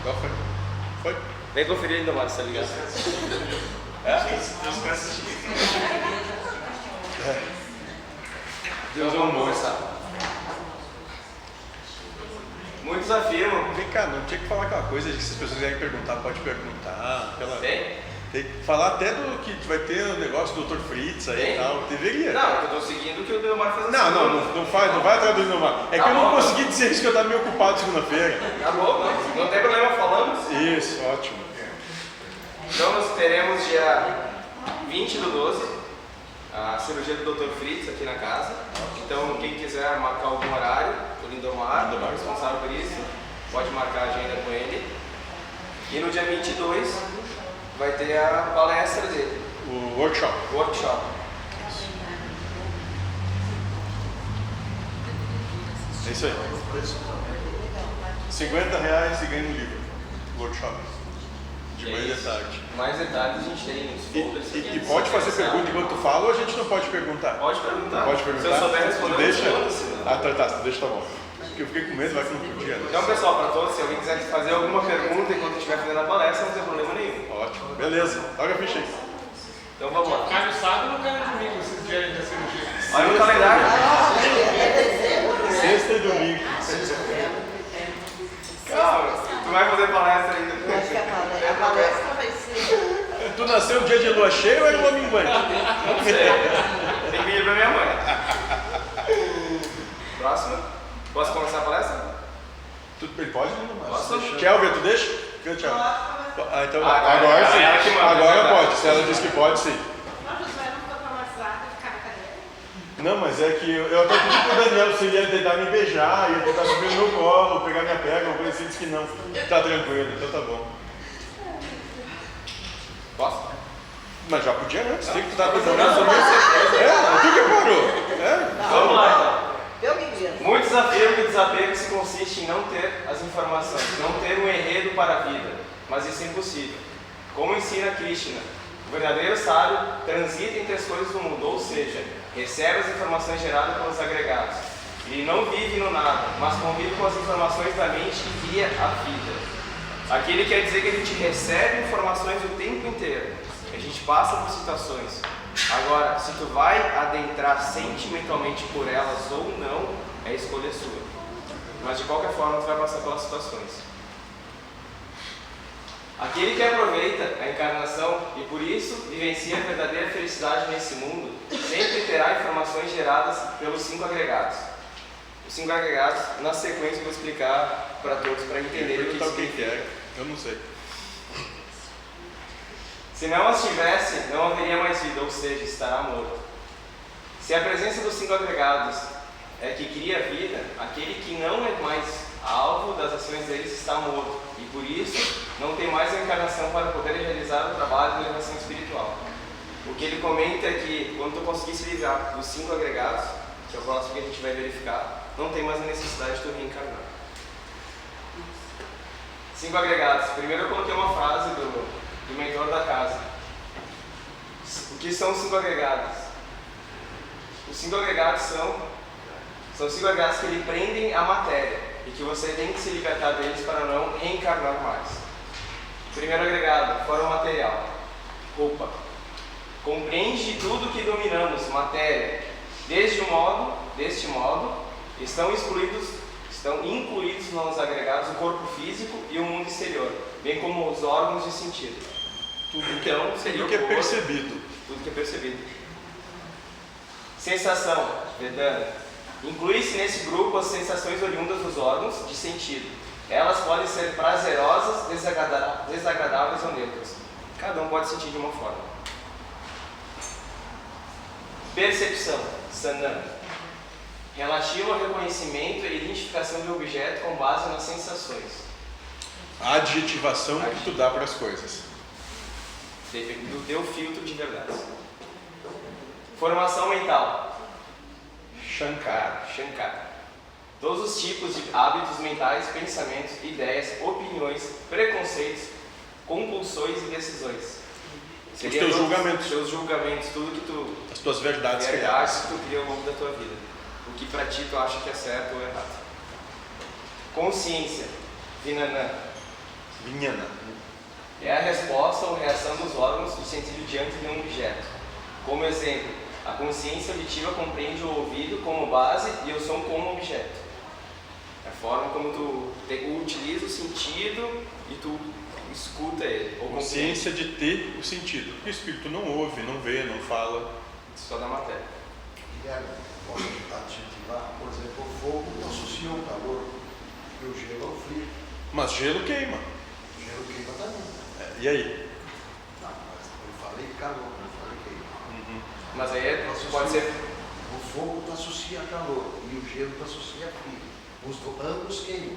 Qual foi? Foi? Vem conferir ainda mais, tá ligado? Deus é um bom estado. Muitos afirmam. Vem cá, não tinha que falar aquela coisa de que se as pessoas quiserem perguntar, pode perguntar. Tem que falar até do que vai ter o negócio do Dr. Fritz aí e tal. Deveria. Não, eu tô seguindo o que o Delmar faz assim. Não vai atrás do Delmar. É que eu não consegui dizer isso, que eu tava meio ocupado segunda-feira. Tá bom, não tem problema, falamos. Isso, ótimo. Então nós teremos dia 20/12 a cirurgia do Dr. Fritz aqui na casa. Então quem quiser marcar algum horário, o Lindomar, responsável por isso, pode marcar a agenda com ele. E no dia 22 vai ter a palestra dele. O workshop. É isso aí. R$50 e ganha um livro. Workshop. De manhã e de tarde. Mais detalhes a gente tem nos folders. E pode fazer pergunta enquanto tu fala ou a gente não pode perguntar? Pode perguntar. Pode perguntar? Se eu souber responder, deixa. Tá, Deixa, tá bom. Porque eu fiquei com medo, vai que não podia. Então, pessoal, para todos, se alguém quiser fazer alguma pergunta enquanto estiver fazendo a palestra, não tem problema nenhum. Ótimo. Beleza. Toca a ficha aí. Então vamos lá. Cai no sábado ou cai no domingo, esses dias da cirurgia? Olha no calendário. Sexta e domingo. Calma, tu vai fazer palestra ainda. Eu acho que a palestra vai ser. Tu nasceu dia de lua cheia ou era lua minguante? Não sei. Tem que vir pra minha mãe. Próximo. Posso começar a palestra? Ele pode, não? Posso? Kelvin, tu deixa? Tchau. Então agora sim. ela que manda, Agora pode. Se ela diz que pode, sim. Não, Josué não ficou traumatizado de ficar na cadeira? Não, mas é que eu até pedi pro Daniel se ele ia tentar me beijar, ia tentar subir no meu colo, pegar minha perna, alguma coisa assim, disse que não. Tá tranquilo, então tá bom. Posso? Mas já podia antes, tem que tu tá com Não, tu que parou. Vamos lá então. Eu me engano. Muitos afirmam que o desapego se consiste em não ter as informações, não ter um enredo para a vida, mas isso é impossível. Como ensina Krishna, o verdadeiro sábio transita entre as coisas do mundo, ou seja, recebe as informações geradas pelos agregados. Ele não vive no nada, mas convive com as informações da mente que guia a vida. Aqui ele quer dizer que a gente recebe informações o tempo inteiro, a gente passa por situações. Agora, se tu vai adentrar sentimentalmente por elas ou não, é escolha sua. Mas de qualquer forma, tu vai passar pelas situações. Aquele que aproveita a encarnação e por isso vivencia a verdadeira felicidade nesse mundo, sempre terá informações geradas pelos 5 agregados. Os 5 agregados, na sequência, eu vou explicar para todos, para entenderem o que significa. Eu não sei. Se não as tivesse, não haveria mais vida, ou seja, estará morto. Se a presença dos 5 agregados é que cria vida, aquele que não é mais alvo das ações deles está morto, e por isso não tem mais a encarnação para poder realizar o trabalho de elevação espiritual. O que ele comenta é que quando tu conseguir se livrar dos 5 agregados, que é o próximo que a gente vai verificar, não tem mais a necessidade de tu reencarnar. 5 agregados. Primeiro eu coloquei uma frase do mentor da casa. O que são os 5 agregados? Os 5 agregados são 5 agregados que lhe prendem a matéria e que você tem que se libertar deles para não reencarnar mais. Primeiro agregado, forma material, roupa. Compreende tudo que dominamos, matéria. Deste modo, estão incluídos nos agregados o corpo físico e o mundo exterior, bem como os órgãos de sentido. Então, seria Tudo que é percebido. Tudo que é percebido. Sensação, Vedana. Inclui-se nesse grupo as sensações oriundas dos órgãos de sentido. Elas podem ser prazerosas, desagradáveis ou neutras. Cada um pode sentir de uma forma. Percepção, Sanana. Relativo ao reconhecimento e identificação de objeto com base nas sensações. A adjetivação que tu dá para as coisas. Do teu filtro de verdade. Formação mental. Shankara. Todos os tipos de hábitos mentais, pensamentos, ideias, opiniões, preconceitos, compulsões e decisões. Os teus julgamentos. Os teus julgamentos, tudo que tu... As tuas verdades que tu cria ao longo da tua vida. O que pra ti tu acha que é certo ou errado. Consciência. Vinana. Vinhana. É a resposta ou reação dos órgãos do sentido diante de um objeto. Como exemplo, a consciência auditiva compreende o ouvido como base e o som como objeto. É a forma como tu utiliza o sentido e tu escuta ele. Ou Consciência de ter o sentido. O espírito não ouve, não vê, não fala. Só da matéria. Guilherme, posso adjetivar, por exemplo, o fogo associa o calor e o gelo ao frio. Mas gelo queima. O gelo queima também. E aí? Não, mas eu falei calor, não falei queima. Mas aí pode ser... O fogo te associa a calor e o gelo te associa a frio. Ambos queimam.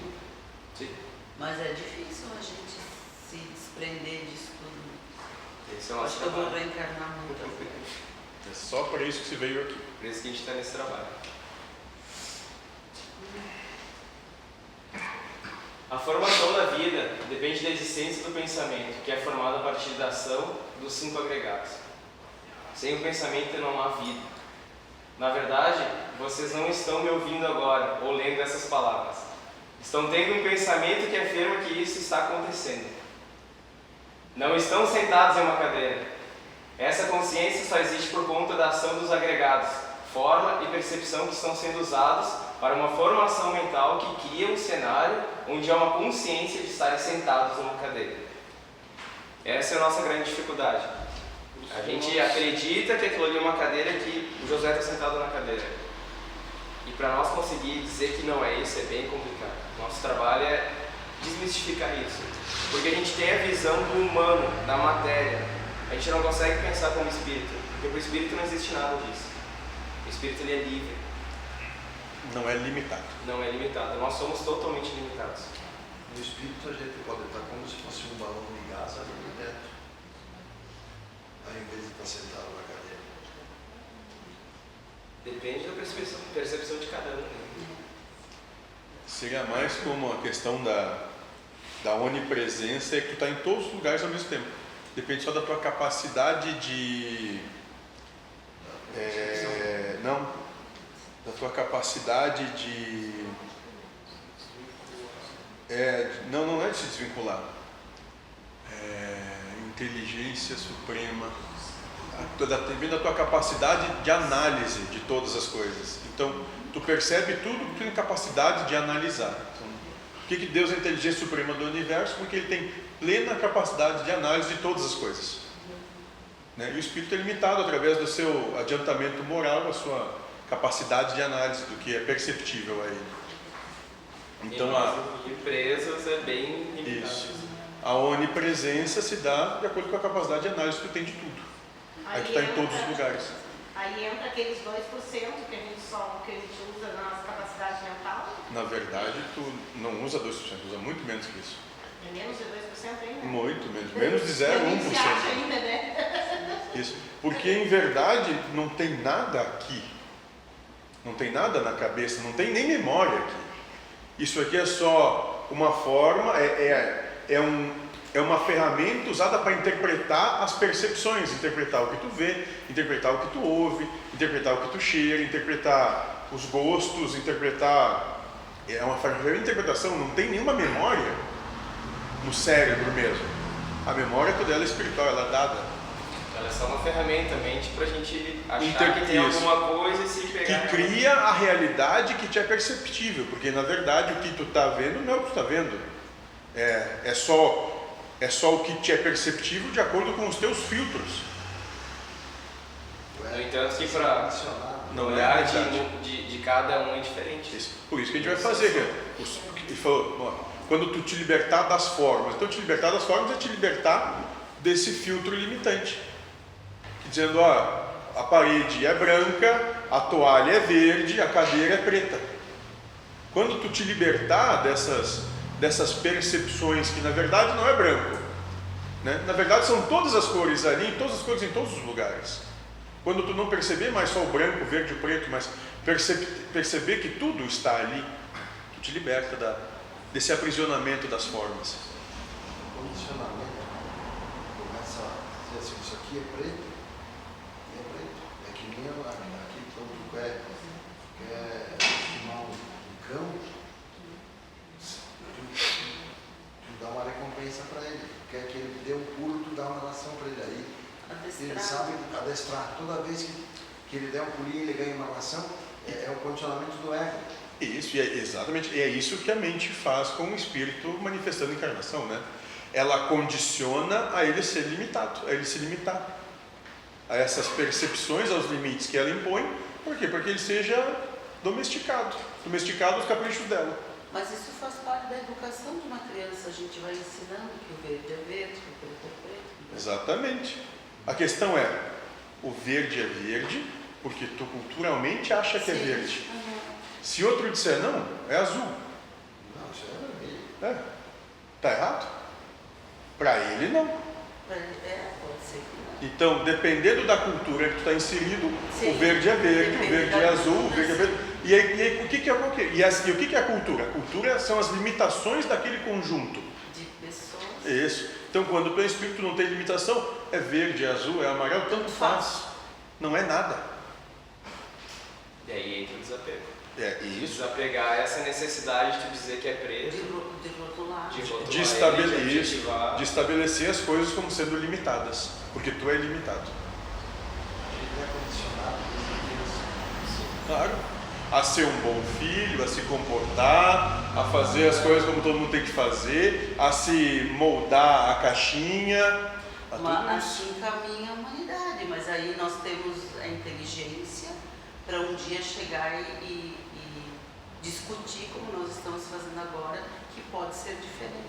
Sim. Mas é difícil a gente se desprender disso tudo. Esse é o nosso Acho que eu vou trabalho. reencarnar muitas vezes. É só para isso que se veio aqui. Por isso que a gente está nesse trabalho. A formação da vida depende da existência do pensamento, que é formado a partir da ação dos 5 agregados. Sem o pensamento não há vida. Na verdade, vocês não estão me ouvindo agora, ou lendo essas palavras. Estão tendo um pensamento que afirma que isso está acontecendo. Não estão sentados em uma cadeira. Essa consciência só existe por conta da ação dos agregados, forma e percepção que estão sendo usados para uma formação mental que cria um cenário onde há uma consciência de estarem sentados numa cadeira. Essa é a nossa grande dificuldade. A gente acredita que aquilo ali é uma cadeira, que o José está sentado na cadeira. E para nós conseguir dizer que não é isso é bem complicado. Nosso trabalho é desmistificar isso. Porque a gente tem a visão do humano, da matéria. A gente não consegue pensar como espírito. Porque para o espírito não existe nada disso. O espírito ele é livre. Não é limitado. Não é limitado. Nós somos totalmente limitados. No espírito a gente pode estar como se fosse um balão de gás ali dentro, ao invés de estar sentado na cadeira. Depende da percepção de cada um. Seria mais como a questão da onipresença, é que tu está em todos os lugares ao mesmo tempo. Depende só da tua capacidade de... da tua capacidade de... não é de se desvincular. Inteligência suprema. Depende da tua capacidade de análise de todas as coisas. Então, tu percebe tudo que tu tem capacidade de analisar. Então, por que Deus é a inteligência suprema do universo? Porque ele tem plena capacidade de análise de todas as coisas. Né? E o espírito é limitado através do seu adiantamento moral, a sua capacidade de análise do que é perceptível a ele. Então, e presos é bem limitado. Isso. A onipresença se dá de acordo com a capacidade de análise que tu tem de tudo. Aí tu está em todos os lugares. Aí entra aqueles 2% que a gente usa na nossa capacidade mental. Na verdade, tu não usa 2%, usa muito menos que isso. É menos de 2% ainda? Muito menos. Menos de 0,1%. Se acha ainda, né? Isso. Porque em verdade não tem nada aqui. Não tem nada na cabeça, não tem nem memória aqui. Isso aqui é só uma forma, é uma ferramenta usada para interpretar as percepções, interpretar o que tu vê, interpretar o que tu ouve, interpretar o que tu cheira, interpretar os gostos, interpretar... É uma ferramenta de interpretação, não tem nenhuma memória no cérebro mesmo. A memória toda ela é espiritual, ela é dada. Ela é só uma ferramenta mente para a gente achar que tem alguma coisa e se pegar. Que cria a realidade que te é perceptível, porque na verdade o que tu está vendo não é o que tu está vendo. É só o que te é perceptível de acordo com os teus filtros. No entanto, que para Não o é olhar verdade. de cada um é diferente. Por isso que a gente vai fazer. Ele falou, quando tu te libertar das formas. Então, te libertar das formas é te libertar desse filtro limitante. Dizendo, a parede é branca, a toalha é verde, a cadeira é preta. Quando tu te libertar dessas percepções, que na verdade não é branco, né? Na verdade são todas as cores ali, todas as cores em todos os lugares. Quando tu não perceber mais só o branco, o verde e o preto, mas perceber que tudo está ali, tu te liberta desse aprisionamento das formas. O condicionamento começa a dizer assim, isso aqui é preto, e é preto. É que nem aqui quando tu quer estimar um cão, tu dá uma recompensa recompensa para ele. Quer que ele dê um pulo, tu dá uma ração para ele. Aí ele Adestrar. sabe adestrar. Toda vez que ele der um pulinho, ele ganha uma ração. É um condicionamento do ego. Isso, e exatamente, é isso que a mente faz com o espírito manifestando a encarnação, né? Ela condiciona a ele ser limitado, a ele se limitar a essas percepções, aos limites que ela impõe. Por quê? Porque ele seja domesticado aos caprichos dela. Mas isso faz parte da educação de uma criança. A gente vai ensinando que o verde é verde, que o preto é preto. Exatamente. A questão é, o verde é verde porque tu culturalmente acha que é Sim. verde. Uhum. Se outro disser não, é azul. Não, isso é vermelho. É. Tá errado? Para ele não. Pode ser que não. Então, dependendo da cultura que tu está inserido, Sim. o verde é verde, o Depende verde da é azul, o cultura, verde é verde. E aí, o que que é o quê? E o que que é a cultura? A cultura são as limitações daquele conjunto. De pessoas. Isso. Então, quando o espírito não tem limitação, é verde, é azul, é amarelo, tanto faz. Não é nada. E aí entra o desapego. É isso. Desapegar essa necessidade de tu dizer que é preto, De rotular. de rotular De isso, de estabelecer as coisas como sendo limitadas. Porque tu é limitado. Ele é condicionado desde criança. Claro. A ser um bom filho, a se comportar, a fazer as coisas como todo mundo tem que fazer, a se moldar a caixinha, a tudo Mas isso. assim caminha a humanidade, mas aí nós temos a inteligência para um dia chegar e discutir, como nós estamos fazendo agora, que pode ser diferente.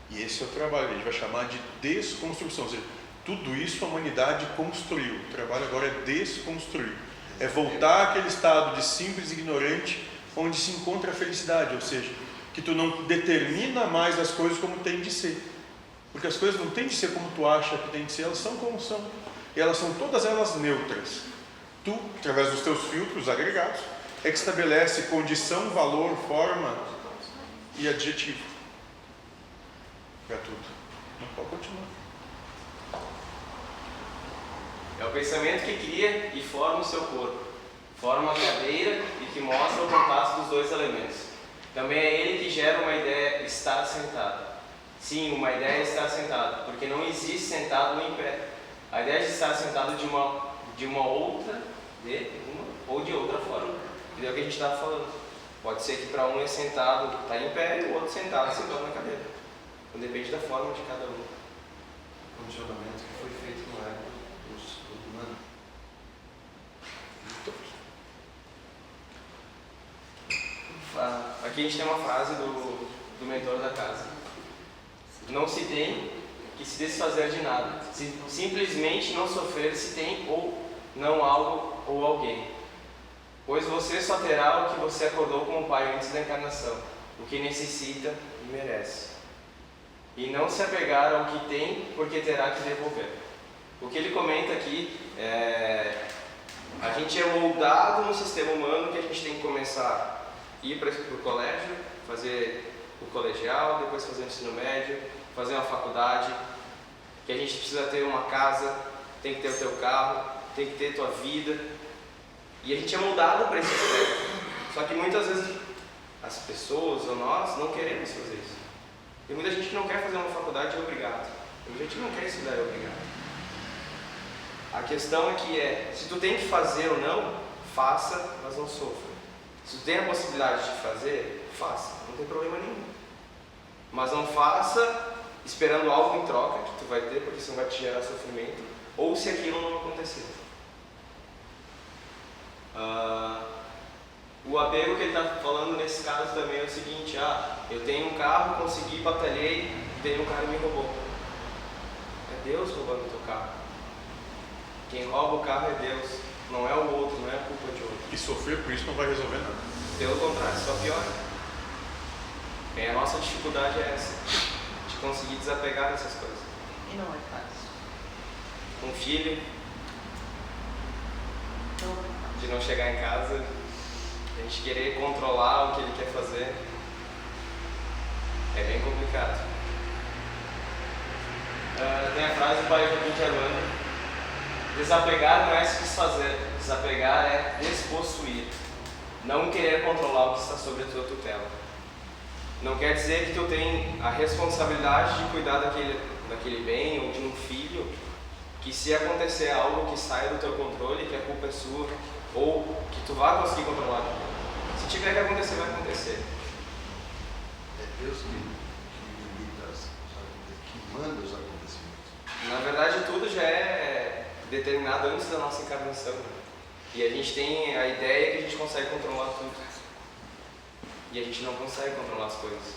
E esse é o trabalho, a gente vai chamar de desconstrução. Ou seja, tudo isso a humanidade construiu. O trabalho agora é desconstruir. É voltar àquele estado de simples ignorante onde se encontra a felicidade, ou seja, que tu não determina mais as coisas como tem de ser. Porque as coisas não têm de ser como tu acha que tem de ser, elas são como são. E elas são todas elas neutras. Tu, através dos teus filtros agregados, é que estabelece condição, valor, forma e adjetivo para tudo. Não pode continuar. É o pensamento que cria e forma o seu corpo, forma a cadeira e que mostra o contato dos dois elementos. Também é ele que gera uma ideia estar sentado. Sim, uma ideia é estar sentado, porque não existe sentado nem em pé. A ideia de estar sentado de uma outra, ou de outra forma. E é o que a gente estava falando. Pode ser que para um é sentado, está em pé, e o outro sentado na cadeira. Então depende da forma de cada um. O condicionamento que foi feito no ego do humano. Aqui a gente tem uma frase do mentor da casa. Não se tem que se desfazer de nada. Simplesmente não sofrer se tem ou não algo ou alguém. Pois você só terá o que você acordou com o Pai antes da encarnação, o que necessita e merece. E não se apegar ao que tem, porque terá que devolver. O que ele comenta aqui é: a gente é moldado no sistema humano que a gente tem que começar a ir para o colégio, fazer o colegial, depois fazer o ensino médio, fazer uma faculdade, que a gente precisa ter uma casa, tem que ter o teu carro, tem que ter a tua vida. E a gente é moldado para esse aspecto. Só que muitas vezes as pessoas ou nós não queremos fazer isso. Tem muita gente que não quer fazer uma faculdade, é obrigado. Tem muita gente que não quer estudar, é obrigado. A questão é se tu tem que fazer ou não, faça, mas não sofra. Se tu tem a possibilidade de fazer, faça, não tem problema nenhum. Mas não faça esperando algo em troca que tu vai ter, porque isso não vai te gerar sofrimento, ou se aquilo não acontecer. O apego que ele está falando nesse caso também é o seguinte: eu tenho um carro, consegui, batalhei, veio um cara e me roubou. É Deus roubando o teu carro. Quem rouba o carro é Deus, não é o outro, não é a culpa de outro. E sofrer por isso não vai resolver nada. Pelo contrário, só piora. A nossa dificuldade é essa, de conseguir desapegar dessas coisas. E não é fácil. Um filho, Não é fácil. de não chegar em casa, a gente querer controlar o que ele quer fazer, é bem complicado. Tem a frase do pai Joaquim de Armando: desapegar não é se desfazer, desapegar é despossuir, não querer controlar o que está sob a tua tutela. não quer dizer que tu tem a responsabilidade de cuidar daquele bem ou de um filho, que se acontecer algo que saia do teu controle, que a culpa é sua, ou que tu vai conseguir controlar. Se tiver que acontecer, vai acontecer. É Deus que limita os acontecimentos, que manda os acontecimentos. Na verdade, tudo já é determinado antes da nossa encarnação. E a gente tem a ideia que a gente consegue controlar tudo. E a gente não consegue controlar as coisas.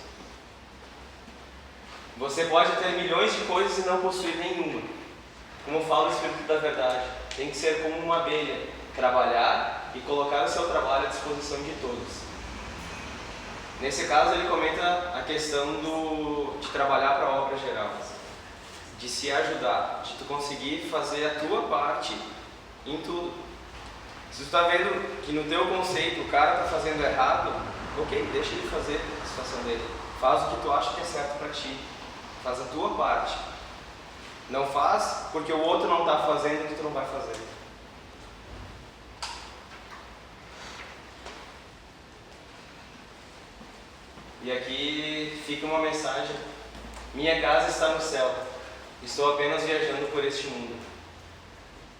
Você pode ter milhões de coisas e não possuir nenhuma. Como fala o Espírito da Verdade, tem que ser como uma abelha, trabalhar e colocar o seu trabalho à disposição de todos. Nesse caso, ele comenta a questão de trabalhar para a obra geral, de se ajudar, de tu conseguir fazer a tua parte em tudo. Se tu está vendo que no teu conceito o cara está fazendo errado, ok, deixa ele fazer a situação dele. Faz o que tu acha que é certo para ti. Faz a tua parte. Não faz porque o outro não está fazendo que tu não vai fazer. E aqui fica uma mensagem. Minha casa está no céu. Estou apenas viajando por este mundo.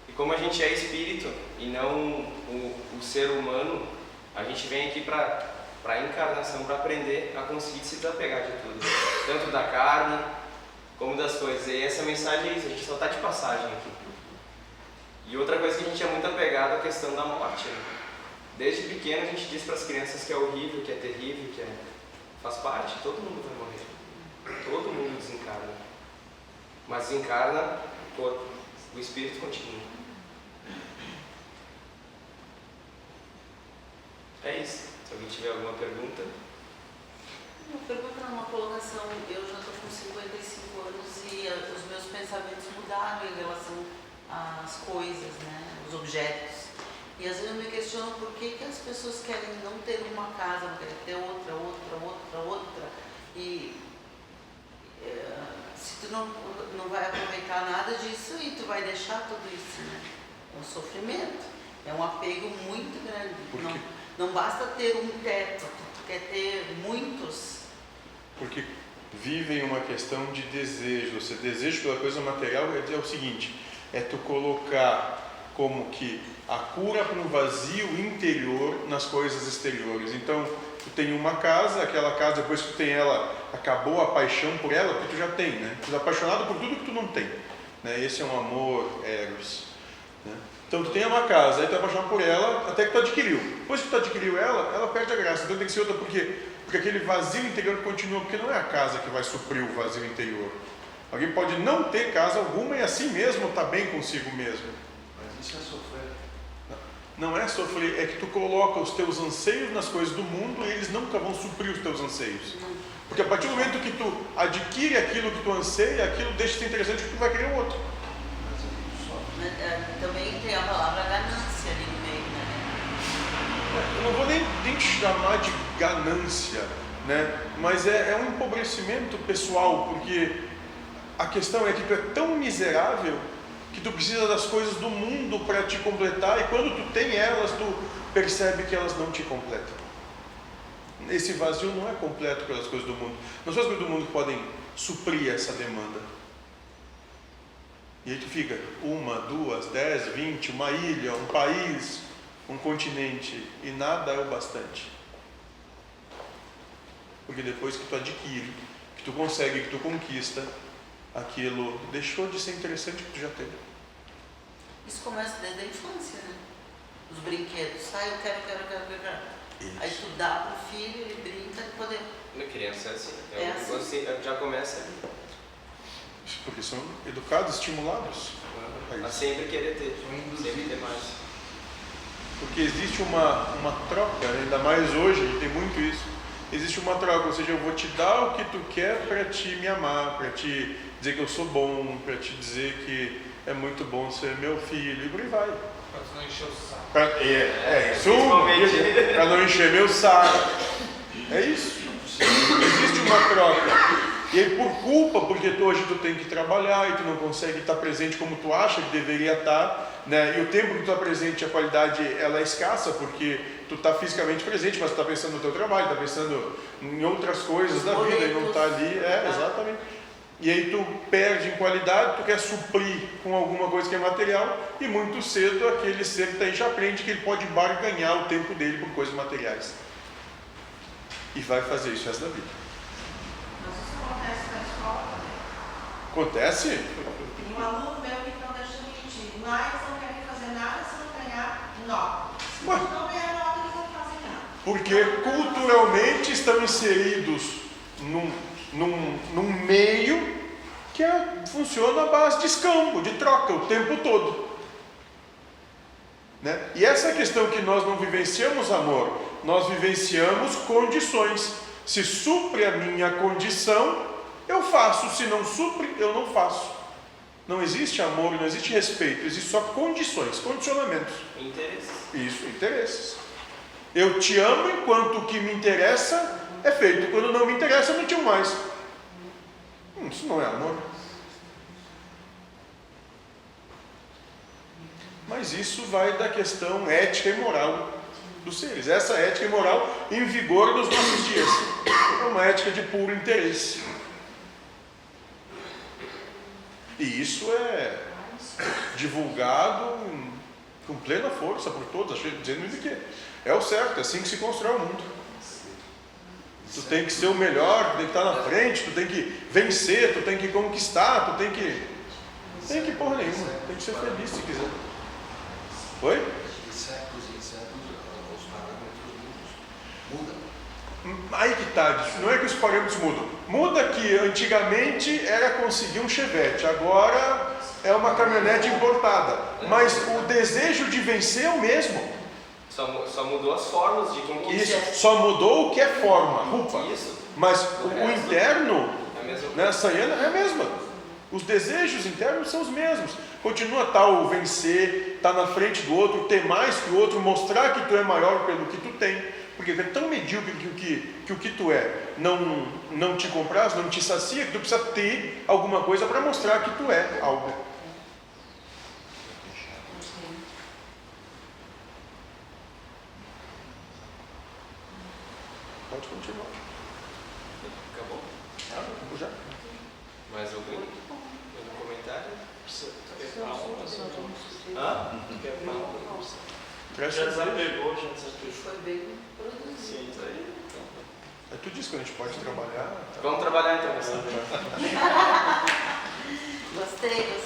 E como a gente é espírito e não o ser humano, a gente vem aqui para a encarnação, para aprender a conseguir se desapegar de tudo. Tanto da carne, como das coisas. E essa mensagem é isso, a gente só está de passagem aqui. E outra coisa que a gente é muito apegado é a questão da morte. Né? Desde pequeno a gente diz para as crianças que é horrível, que é terrível, que faz parte, todo mundo vai morrer. Todo mundo desencarna. Mas desencarna o corpo, o espírito continua. É isso. Se alguém tiver alguma pergunta. Uma pergunta, uma colocação. Eu já estou com 55 anos e os meus pensamentos mudaram em relação às coisas, né? Os objetos. E às vezes eu me questiono por que as pessoas querem não ter uma casa, querem ter outra. E se tu não vai aproveitar nada disso e tu vai deixar tudo isso, né? É um sofrimento, é um apego muito grande. Não basta ter um teto, tu quer ter muitos. Porque vivem uma questão de desejo. Você deseja pela coisa material, é o seguinte, é tu colocar como que a cura para um vazio interior nas coisas exteriores. Então, tu tem uma casa, aquela casa, depois que tu tem ela, acabou a paixão por ela, porque tu já tem, né? Tu é apaixonado por tudo que tu não tem, né? Esse é um amor eros, né? Então tu tem uma casa, aí tu é apaixonado por ela até que tu adquiriu. Depois que tu adquiriu ela perde a graça. Então tem que ser outra, porque aquele vazio interior continua, porque não é a casa que vai suprir o vazio interior. Alguém pode não ter casa alguma e assim mesmo está bem consigo mesmo. Mas isso é sofrer. Não é sofrer, é que tu coloca os teus anseios nas coisas do mundo e eles nunca vão suprir os teus anseios. Porque a partir do momento que tu adquire aquilo que tu anseia, aquilo deixa de ser interessante porque tu vai querer outro. Também tem a palavra ganância ali no meio, né? Eu não vou nem chamar de ganância, né? Mas é um empobrecimento pessoal, porque a questão é que tu é tão miserável que tu precisa das coisas do mundo para te completar, e quando tu tem elas, tu percebe que elas não te completam. Esse vazio não é completo pelas coisas do mundo. Não são as coisas do mundo que podem suprir essa demanda. E aí tu fica 1, 2, 10, 20, uma ilha, um país, um continente, e nada é o bastante. Porque depois que tu adquire, que tu consegue, que tu conquista, aquilo deixou de ser interessante que tu já teve. Isso começa desde a infância, né? Os brinquedos. Eu quero. Isso. Aí tu dá pro filho, ele brinca e poder. Na criança é assim. É assim. Você já começa Porque são educados, estimulados a sempre querer ter, sempre ter mais. Porque existe uma troca, ainda mais hoje, e tem muito isso. Existe uma troca, ou seja, eu vou te dar o que tu quer para te me amar, para te dizer que eu sou bom, para te dizer que é muito bom ser meu filho, e por aí vai. Pra tu não encher o saco. Para não encher meu saco. É isso. Existe uma troca. E aí por culpa, porque hoje tu tem que trabalhar e tu não consegue estar presente como tu acha que deveria estar, né? E o tempo que tu está presente, a qualidade ela é escassa, porque tu está fisicamente presente, mas tu está pensando no teu trabalho, está pensando em outras coisas da vida e não está ali, exatamente. E aí tu perde em qualidade, tu quer suprir com alguma coisa que é material, e muito cedo aquele ser que está aí já aprende que ele pode barganhar o tempo dele por coisas materiais. E vai fazer isso o resto da vida. Mas isso acontece na escola também. Acontece? Tem um aluno meu que não deixa mentir. Mas não querem fazer nada se não ganhar nota. Se Ué. não ganhar nota, eles não fazem nada. Porque culturalmente estão inseridos num meio que funciona à base de escambo, de troca, o tempo todo. Né? E essa é a questão que nós não vivenciamos amor, nós vivenciamos condições. Se supre a minha condição, eu faço. Se não supre, eu não faço. Não existe amor, não existe respeito, existe só condições, condicionamentos. Interesses. Isso, interesses. Eu te amo enquanto o que me interessa é feito. Quando não me interessa, eu não te amo mais. Isso não é amor. Mas isso vai da questão ética e moral dos seres. Essa ética e moral em vigor nos nossos dias. É uma ética de puro interesse. E isso é divulgado com plena força por todos, dizendo que é o certo, é assim que se constrói o mundo. Tu tem que ser o melhor, tu tem que estar na frente, tu tem que vencer, tu tem que conquistar, tu tem que... Tem que porra nenhuma, tem que ser feliz se quiser. Oi? De séculos em séculos, os parâmetros mudam. Aí que tá, não é que os parâmetros mudam. Muda que antigamente era conseguir um Chevette, agora é uma caminhonete importada. Mas o desejo de vencer é o mesmo. Só mudou as formas de quem Isso, só mudou o que é forma, roupa. Isso. Mas o interno, É a mesma coisa. nessa Sayana, é a mesma. Os desejos internos são os mesmos. Continua tal vencer, estar na frente do outro, ter mais que o outro, mostrar que tu é maior pelo que tu tem. Porque é tão medíocre que o que tu é não te compraz, não te sacia, que tu precisa ter alguma coisa para mostrar que tu é algo. Pode continuar. Acabou? Vamos já. Mais algum? Algum comentário? Presta atenção. Foi bem produzido. Isso aí. Tu disse que a gente pode trabalhar. Tá? Vamos trabalhar então. Gostei.